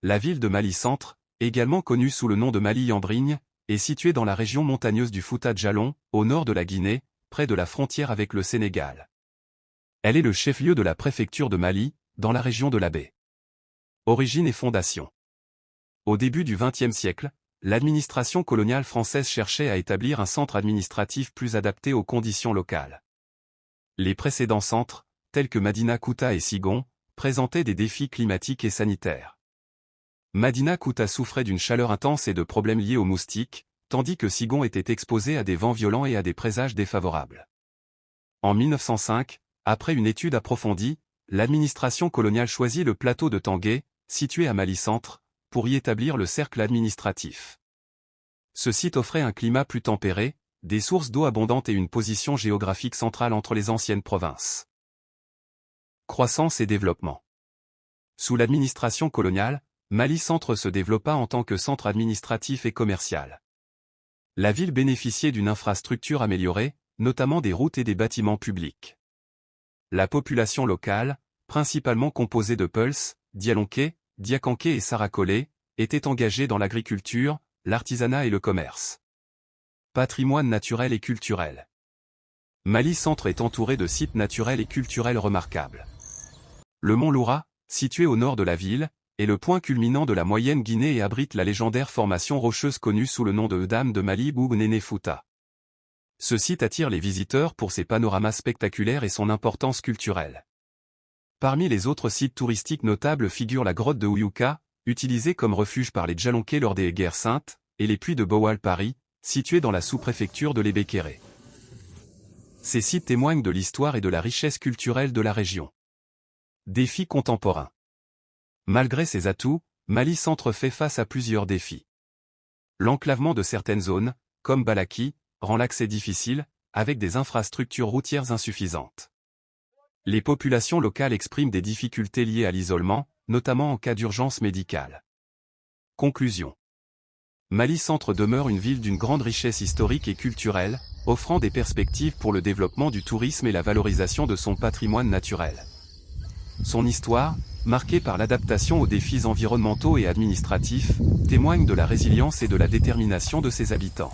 La ville de Mali Centre, également connue sous le nom de Mali-Yambrigne, est située dans la région montagneuse du Fouta Djallon, au nord de la Guinée, près de la frontière avec le Sénégal. Elle est le chef-lieu de la préfecture de Mali, dans la région de la baie. Origine et fondation. Au début du XXe siècle, l'administration coloniale française cherchait à établir un centre administratif plus adapté aux conditions locales. Les précédents centres, tels que Madina Kouta et Sigon, présentaient des défis climatiques et sanitaires. Madina Kouta souffrait d'une chaleur intense et de problèmes liés aux moustiques, tandis que Sigon était exposé à des vents violents et à des présages défavorables. En 1905, après une étude approfondie, l'administration coloniale choisit le plateau de Tanguay, situé à Mali Centre, pour y établir le cercle administratif. Ce site offrait un climat plus tempéré, des sources d'eau abondantes et une position géographique centrale entre les anciennes provinces. Croissance et développement. Sous l'administration coloniale, Mali Centre se développa en tant que centre administratif et commercial. La ville bénéficiait d'une infrastructure améliorée, notamment des routes et des bâtiments publics. La population locale, principalement composée de Peuls, Dialonquais, Diakanké et Sarakolé, était engagée dans l'agriculture, l'artisanat et le commerce. Patrimoine naturel et culturel. Mali Centre est entouré de sites naturels et culturels remarquables. Le mont Loura, situé au nord de la ville, est le point culminant de la moyenne Guinée et abrite la légendaire formation rocheuse connue sous le nom de Dame de Mali ou Néné Fouta. Ce site attire les visiteurs pour ses panoramas spectaculaires et son importance culturelle. Parmi les autres sites touristiques notables figurent la grotte de Ouyouka, utilisée comme refuge par les Djalonkais lors des guerres saintes, et les puits de Bowal Paris, situés dans la sous-préfecture de l'Ébékéré. Ces sites témoignent de l'histoire et de la richesse culturelle de la région. Défis contemporains. Malgré ses atouts, Mali Centre fait face à plusieurs défis. L'enclavement de certaines zones, comme Balaki, rend l'accès difficile, avec des infrastructures routières insuffisantes. Les populations locales expriment des difficultés liées à l'isolement, notamment en cas d'urgence médicale. Conclusion. Mali Centre demeure une ville d'une grande richesse historique et culturelle, offrant des perspectives pour le développement du tourisme et la valorisation de son patrimoine naturel. Son histoire, marquée par l'adaptation aux défis environnementaux et administratifs, témoigne de la résilience et de la détermination de ses habitants.